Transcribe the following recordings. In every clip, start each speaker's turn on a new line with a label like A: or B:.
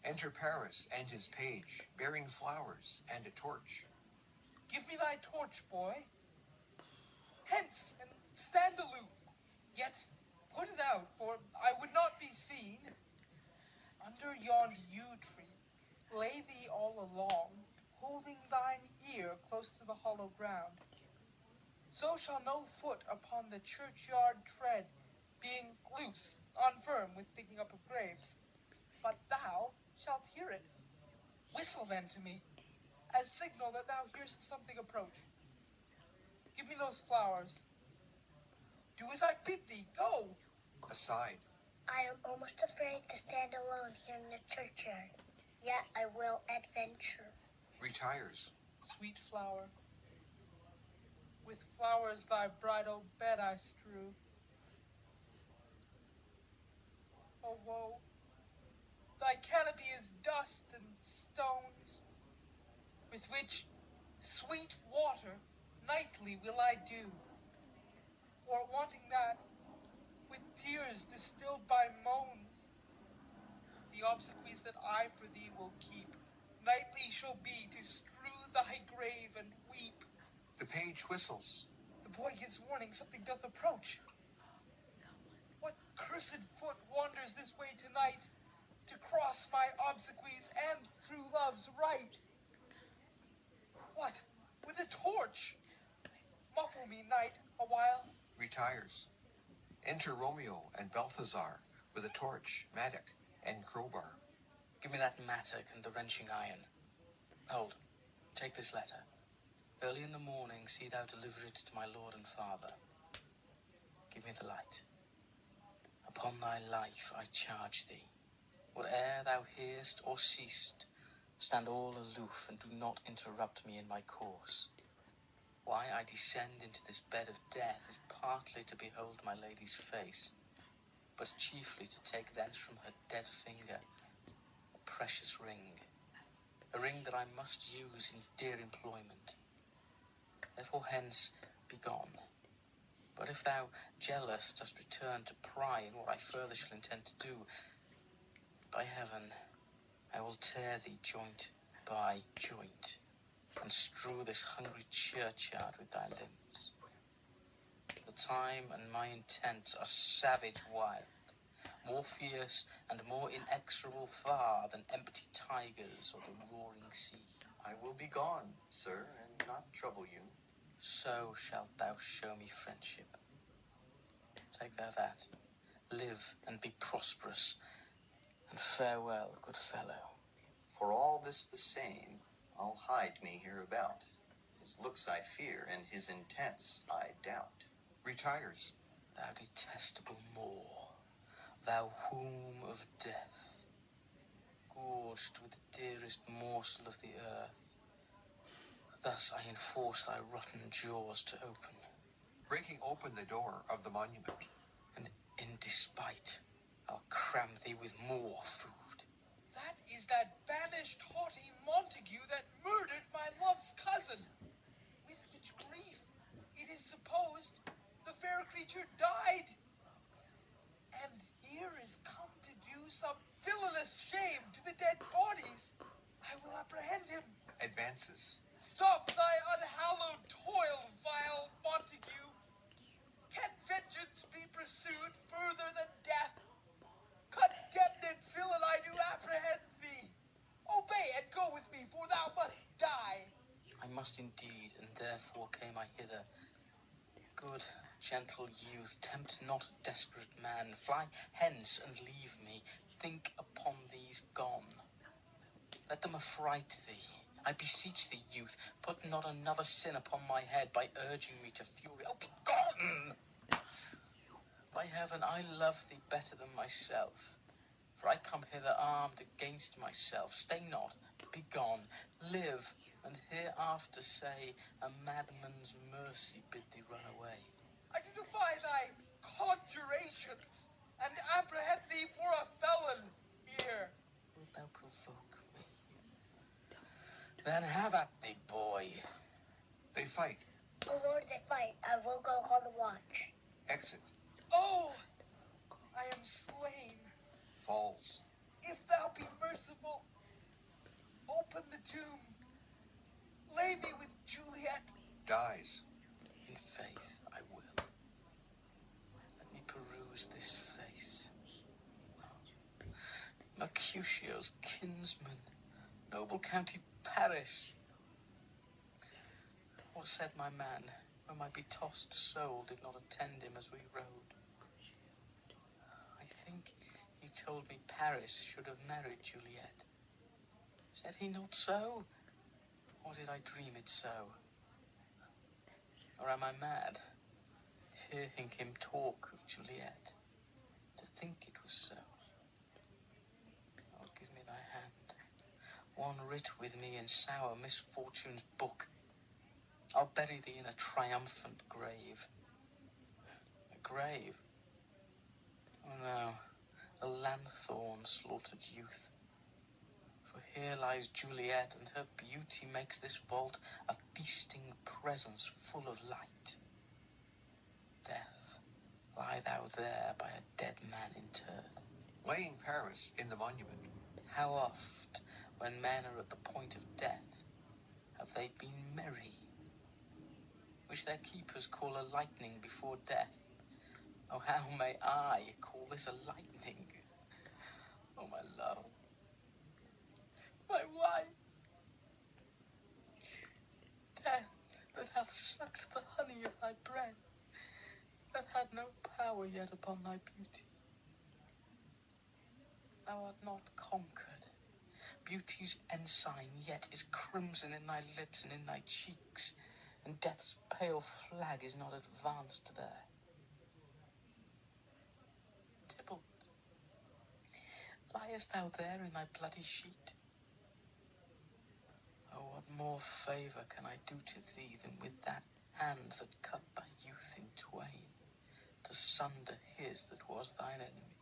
A: Enter Paris and his page, bearing flowers and a torch.
B: Give me thy torch, boy. Hence, and stand aloof. Yet put it out, for I would not be seen. Under yond yew tree, lay thee all along, holding thine ear close to the hollow ground. So shall no foot upon the churchyard tread, being loose, unfirm with digging up of graves. But thou shalt hear it. Whistle then to me, as signal that thou hearest something approach. Give me those flowers. Do as I bid thee, go!
A: Aside.
C: I am almost afraid to stand alone here in the churchyard, yet I will adventure.
A: Retires.
B: Sweet flower, with flowers thy bridal bed I strew. Oh woe, thy canopy is dust and stones, with which sweet water nightly will I dew. Or wanting that, with tears distilled by moans, the obsequies that I for thee will keep, nightly shall be to strew thy grave and weep.
A: The page whistles.
B: The boy gives warning something doth approach. What cursed foot wanders this way tonight, to cross my obsequies and true love's right? What, with a torch? Muffle me, knight, a while.
A: Retires. Enter Romeo and Balthazar with a torch, mattock, and crowbar.
D: Give me that mattock and the wrenching iron. Hold, take this letter. Early in the morning see thou deliver it to my lord and father. Give me the light. Upon thy life I charge thee, whate'er thou hearest or seest, stand all aloof and do not interrupt me in my course. Why I descend into this bed of death is partly to behold my lady's face, but chiefly to take thence from her dead finger a precious ring, a ring that I must use in dear employment. Therefore hence be gone. But if thou, jealous, dost return to pry in what I further shall intend to do, by heaven, I will tear thee joint by joint, and strew this hungry churchyard with thy limbs. The time and my intent are savage wild, more fierce and more inexorable far than empty tigers or the roaring sea.
E: I will be gone, sir, and not trouble you.
D: So shalt thou show me friendship. Take thou that, live and be prosperous, and farewell, good fellow.
E: For all this the same, I'll hide me hereabout. His looks I fear, and his intents I doubt.
A: Retires.
D: Thou detestable Moor, thou womb of death, gorged with the dearest morsel of the earth, thus I enforce thy rotten jaws to open.
A: Breaking open the door of the monument.
D: And in despite, I'll cram thee with more food.
B: That is that banished haughty Montague that murdered my love's cousin. With which grief, it is supposed, the fair creature died. And here is come to do some villainous shame to the dead bodies. I will apprehend him.
A: Advances.
B: Stop thy unhallowed toil, vile Montague. Can vengeance be pursued further than death? Condemned villain, I do apprehend thee. Obey and go with me, for thou must die.
D: I must indeed, and therefore came I hither. Good, gentle youth, tempt not a desperate man. Fly hence and leave me. Think upon these gone. Let them affright thee. I beseech thee, youth, put not another sin upon my head by urging me to fury. Oh, be gone! By heaven, I love thee better than myself, for I come hither armed against myself. Stay not, be gone, live, and hereafter say, a madman's mercy bid thee run away.
B: I do defy thy conjurations, and apprehend thee for a felon here.
D: Wilt thou provoke me? Then have at thee, boy.
A: They fight.
C: O Lord, they fight. I will go call the watch.
A: Exit.
B: Oh, I am slain.
A: Falls.
B: If thou be merciful, Open the tomb. Lay me with Juliet.
A: Dies.
D: In faith, I will. Let me peruse this face. Mercutio's kinsman, noble county Paris. What said my man when my betossed soul did not attend him as we rode? I think he told me Paris should have married Juliet. Said he not so? Or did I dream it so? Or am I mad, hearing him talk of Juliet, to think it was so? Oh, give me thy hand, one writ with me in sour misfortune's book. I'll bury thee in a triumphant grave. A grave? Oh no, the lanthorn slaughtered youth. For here lies Juliet, and her beauty makes this vault a feasting presence full of light. Death, lie thou there by a dead man interred.
A: Laying Paris in the monument.
D: How oft, when men are at the point of death, have they been merry, which their keepers call a lightning before death? Oh, how may I call this a lightning? Oh, my love, my wife, death that hath sucked the honey of thy breath, that had no power yet upon thy beauty. Thou art not conquered. Beauty's ensign yet is crimson in thy lips and in thy cheeks, and death's pale flag is not advanced there. Tybalt, liest thou there in thy bloody sheet? Oh, what more favour can I do to thee than with that hand that cut thy youth in twain, to sunder his that was thine enemy?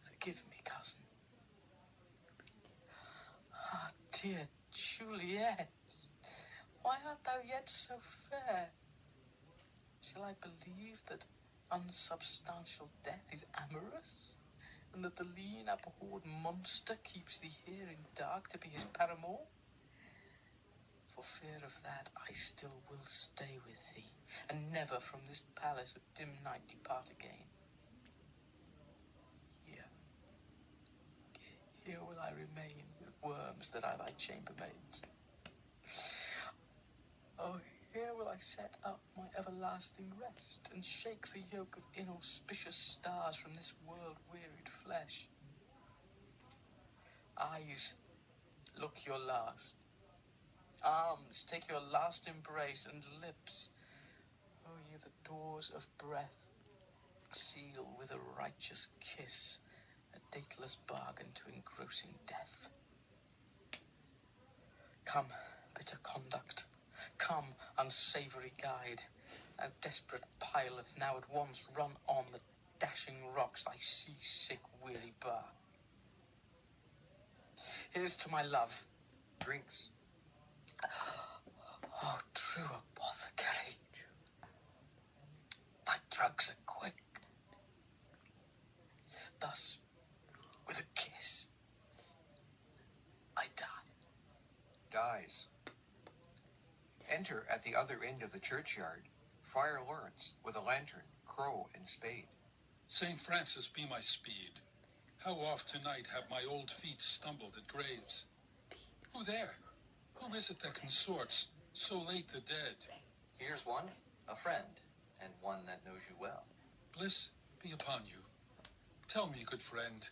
D: Forgive me, cousin. Ah, dear Juliet, why art thou yet so fair? Shall I believe that unsubstantial death is amorous, and that the lean, abhorred monster keeps thee here in dark to be his paramour? For fear of that, I still will stay with thee, and never from this palace of dim night depart again. Here will I remain with worms that are thy chambermaids. Oh, here will I set up my everlasting rest, and shake the yoke of inauspicious stars from this world-wearied flesh. Eyes, look your last. Arms, take your last embrace, and lips, oh, ye the doors of breath, seal with a righteous kiss a dateless bargain to engrossing death. Come, bitter conduct. Come, unsavoury guide. Thou desperate pilot, now at once run on the dashing rocks thy sea-sick weary bar. Here's to my love.
A: Drinks.
D: Oh, true apothecary, thy drugs are quick. Thus, with a kiss, I die.
A: Dies. Enter at the other end of the churchyard Friar Lawrence with a lantern, crow, and spade.
F: St. Francis be my speed. How oft tonight have my old feet stumbled at graves? Who there? Who is it that consorts so late the dead?
E: Here's one, a friend, and one that knows you well.
F: Bliss be upon you. Tell me, good friend,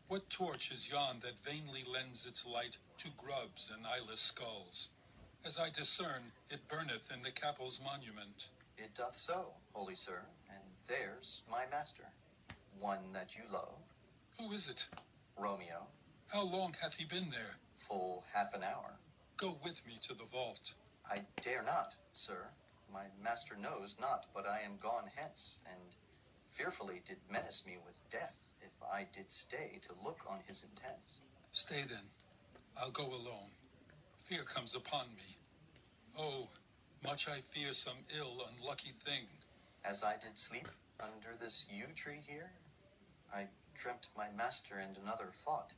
F: what torch is yon that vainly lends its light to grubs and eyeless skulls? As I discern, it burneth in the capel's monument.
E: It doth so, holy sir, and there's my master, one that you love.
F: Who is it?
E: Romeo.
F: How long hath he been there?
E: Full half an hour.
F: Go with me to the vault.
E: I dare not, sir. My master knows not, but I am gone hence, and fearfully did menace me with death if I did stay to look on his intents.
F: Stay then. I'll go alone. Fear comes upon me. Oh, much I fear some ill, unlucky thing.
E: As I did sleep under this yew tree here, I dreamt my master and another fought,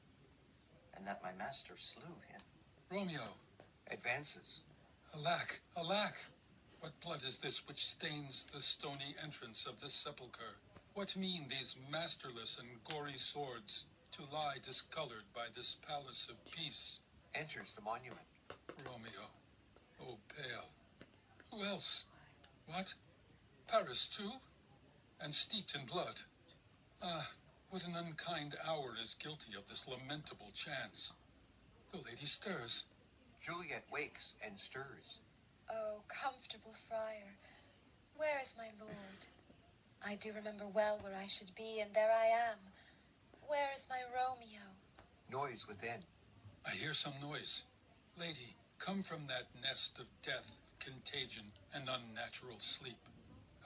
E: and that my master slew him.
F: Romeo,
A: Advances.
F: alack, alack! What blood is this which stains the stony entrance of this sepulchre? What mean these masterless and gory swords to lie discolored by this palace of peace?
A: Enters the monument.
F: Romeo, oh pale. Who else? What? Paris too? And steeped in blood? Ah, what an unkind hour is guilty of this lamentable chance. The lady stirs.
A: Juliet wakes and stirs.
G: Oh, comfortable friar, where is my lord? I do remember well where I should be, and there I am. Where is my Romeo?
A: Noise within.
F: I hear some noise. Lady, come from that nest of death, contagion, and unnatural sleep.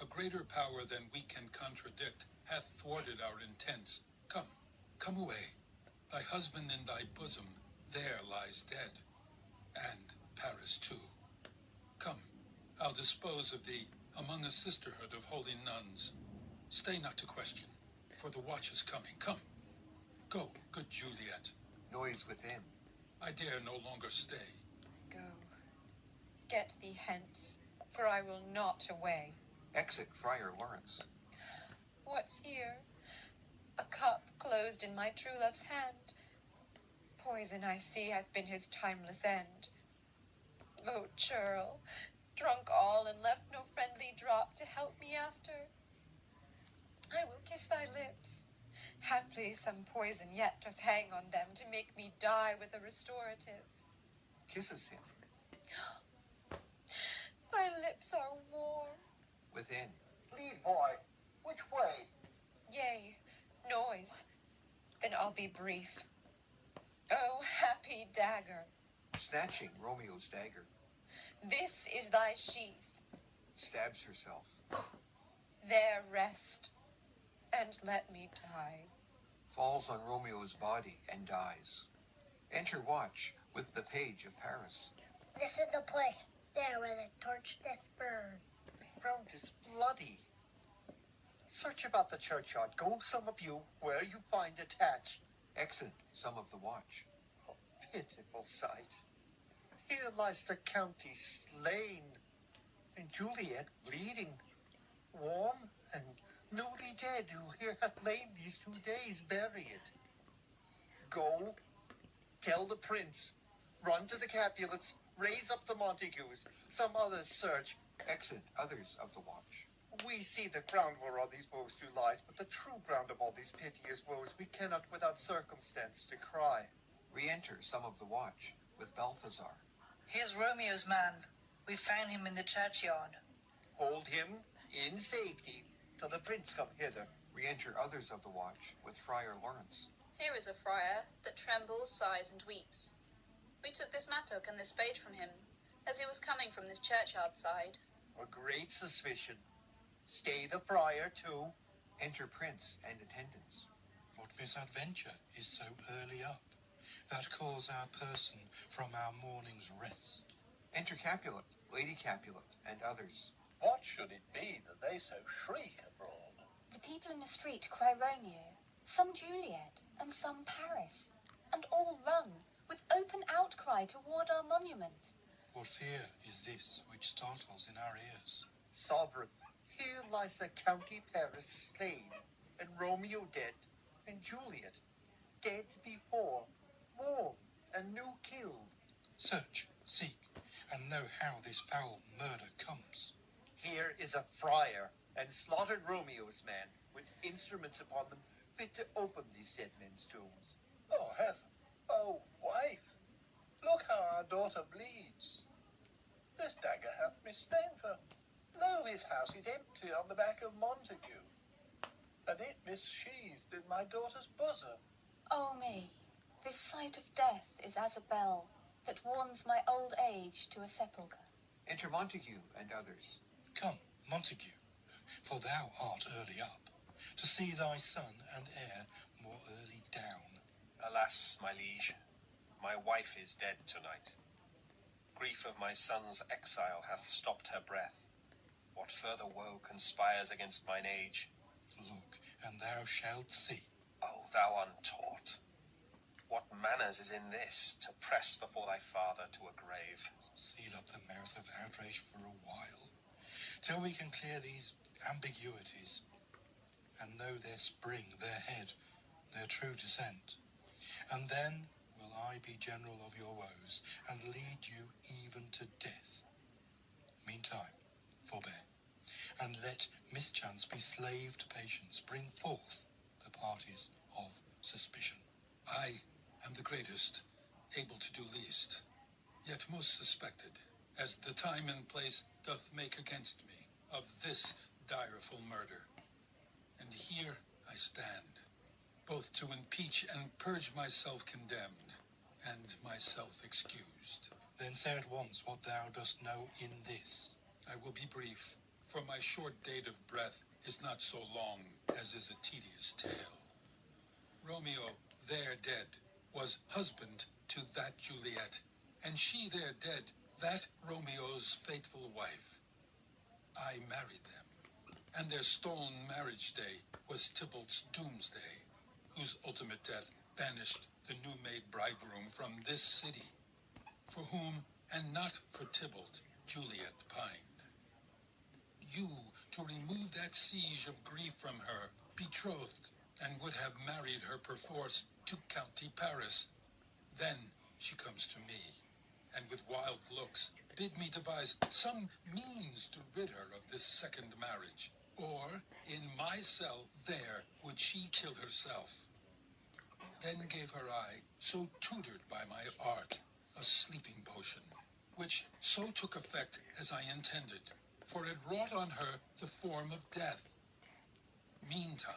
F: A greater power than we can contradict hath thwarted our intents. Come away. Thy husband in thy bosom there lies dead. And Paris too. Come, I'll dispose of thee among a sisterhood of holy nuns. Stay not to question, for the watch is coming. Come. Go, good Juliet.
A: Noise within.
F: I dare no longer stay.
G: Go, get thee hence, for I will not away.
A: Exit Friar Lawrence.
G: What's here? A cup closed in my true love's hand. Poison I see hath been his timeless end. O churl, drunk all and left no friendly drop to help me after. I will kiss thy lips. Haply some poison yet doth hang on them to make me die with a restorative.
A: Kisses him.
G: Thy lips are warm.
A: Within.
B: Lead, boy. Which way?
G: Yea, noise. Then I'll be brief. Oh, happy dagger.
A: Snatching Romeo's dagger.
G: This is thy sheath.
A: Stabs herself.
G: There rest, and let me die.
A: Falls on Romeo's body and dies. Enter watch with the page of Paris.
C: This is the place, there where the torch doth burn.
B: Ground is bloody. Search about the churchyard. Go, some of you, where you find attached.
A: Exit some of the watch.
B: Oh, pitiful sight. Here lies the county slain, and Juliet bleeding, warm and newly dead, who here hath lain these 2 days buried. Go, tell the prince, run to the Capulets, raise up the Montagues, some others search.
A: Exit others of the watch.
B: We see the ground whereon these woes do lie, but the true ground of all these piteous woes we cannot without circumstance decry.
A: Re-enter some of the watch with Balthazar.
H: Here's Romeo's man. We found him in the churchyard.
B: Hold him in safety till the prince come hither.
A: Re-enter others of the watch with Friar Lawrence.
I: Here is a friar that trembles, sighs, and weeps. We took this mattock and this spade from him, as he was coming from this churchyard side.
B: A great suspicion. Stay the friar too.
A: Enter prince and attendants.
J: What misadventure is so early up, that calls our person from our morning's rest?
A: Enter Capulet, Lady Capulet, and others.
K: What should it be that they so shriek abroad?
L: The people in the street cry Romeo, some Juliet, and some Paris, and all run with open outcry toward our monument.
J: What fear is this which startles in our ears?
B: Sovereign, here lies the county Paris slain, and Romeo dead, and Juliet dead before, warm and new killed.
J: Search, seek, and know how this foul murder comes.
B: Here is a friar, and slaughtered Romeo's man, with instruments upon them fit to open these dead men's tombs.
K: Oh, heaven! Oh, wife! Look how our daughter bleeds. This dagger hath misstained her. Lo, his house is empty on the back of Montague, and it missheathed in my daughter's bosom.
L: Oh me, this sight of death is as a bell that warns my old age to a sepulchre.
A: Enter Montague and others.
J: Come, Montague, for thou art early up, to see thy son and heir more early down.
M: Alas, my liege, my wife is dead tonight. Grief of my son's exile hath stopped her breath. What further woe conspires against mine age?
J: Look, and thou shalt see.
M: O thou untaught, what manners is in this, to press before thy father to a grave.
J: Seal up the mouth of outrage for a while, till we can clear these ambiguities and know their spring, their head, their true descent. And then will I be general of your woes, and lead you even to death. Meantime, forbear, and let mischance be slave to patience. Bring forth the parties of suspicion.
F: I am the greatest, able to do least, yet most suspected, as the time and place doth make against me of this direful murder. And here I stand, both to impeach and purge myself condemned, and myself excused.
J: Then say at once what thou dost know in this.
F: I will be brief, for my short date of breath is not so long as is a tedious tale. Romeo, there dead, was husband to that Juliet, and she there dead, that Romeo's faithful wife. I married them, and their stolen marriage day was Tybalt's doomsday, whose ultimate death banished the new-made bridegroom from this city, for whom, and not for Tybalt, Juliet pined. You, to remove that siege of grief from her, betrothed, and would have married her perforce to County Paris. Then she comes to me, and with wild looks bid me devise some means to rid her of this second marriage, or in my cell there would she kill herself. Then gave her I, so tutored by my art, a sleeping potion, which so took effect as I intended, for it wrought on her the form of death. Meantime,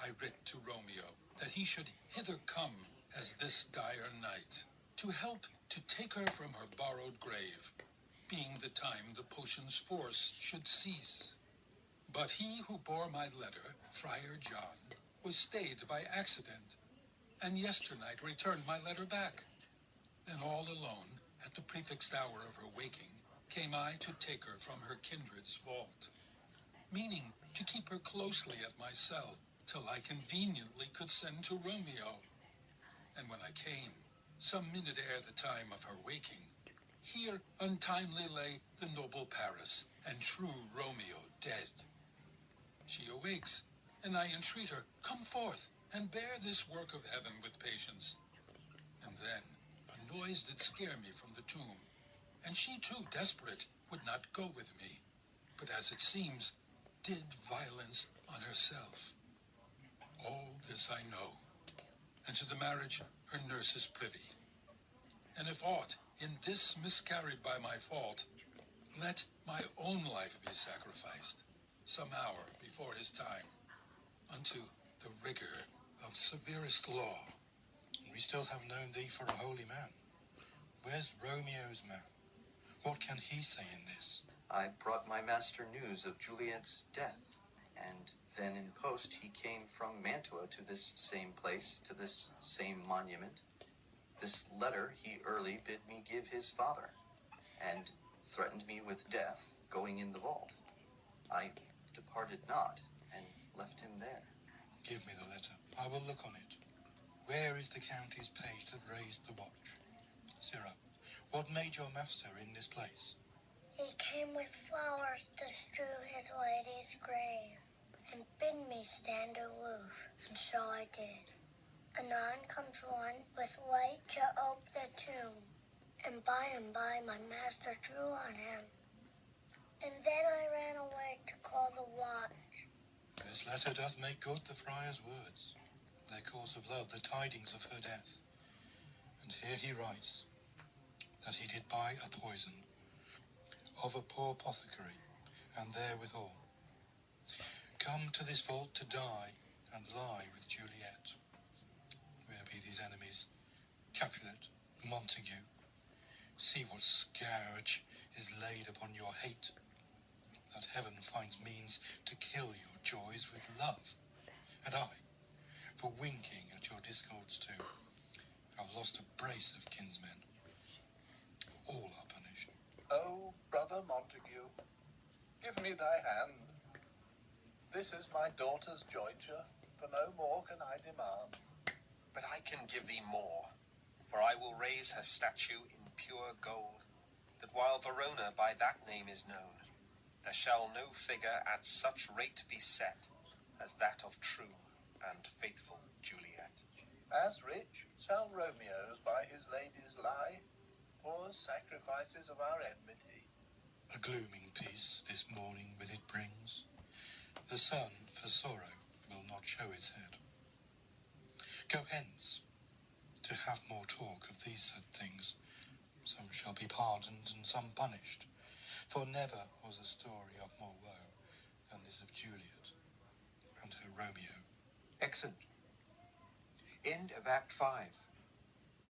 F: I writ to Romeo that he should hither come as this dire night, to help to take her from her borrowed grave, being the time the potion's force should cease. But he who bore my letter, Friar John, was stayed by accident, and yesternight returned my letter back. Then all alone, at the prefixed hour of her waking, came I to take her from her kindred's vault, meaning to keep her closely at my cell, till I conveniently could send to Romeo. And when I came, some minute ere the time of her waking, here untimely lay the noble Paris, and true Romeo dead. She awakes, and I entreat her, come forth, and bear this work of heaven with patience. And then a noise did scare me from the tomb, and she too, desperate, would not go with me, but as it seems, did violence on herself. All this I know, and to the marriage her nurse is privy. And if aught in this miscarried by my fault, let my own life be sacrificed, some hour before his time, unto the rigor of severest law.
J: We still have known thee for a holy man. Where's Romeo's man? What can he say in this?
E: I brought my master news of Juliet's death, and then in post he came from Mantua to this same place, to this same monument. This letter he early bid me give his father, and threatened me with death going in the vault. I departed not, and left him there.
J: Give me the letter. I will look on it. Where is the county's page that raised the watch? Sirrah, what made your master in this place?
C: He came with flowers to strew his lady's grave, and bid me stand aloof, and so I did. Anon comes one with light to ope the tomb, and by my master drew on him. And then I ran away to call the watch.
J: This letter doth make good the friar's words, their course of love, the tidings of her death. And here he writes that he did buy a poison of a poor apothecary, and therewithal come to this vault to die and lie with Juliet. Where be these enemies? Capulet, Montague, see what scourge is laid upon your hate, that heaven finds means to kill your joys with love. And I, for winking at your discords too, have lost a brace of kinsmen. All are punished.
K: Oh, brother Montague, give me thy hand. This is my daughter's jointure, for no more can I demand.
M: But I can give thee more. raise her statue in pure gold, that while Verona by that name is known, there shall no figure at such rate be set as that of true and faithful Juliet.
K: As rich shall Romeo's by his ladies lie, poor sacrifices of our enmity.
J: A glooming peace this morning with it brings. The sun for sorrow will not show its head. Go hence, to have more talk of these sad things. Some shall be pardoned and some punished, for never was a story of more woe than this of Juliet and her Romeo.
A: Exit. End of Act 5.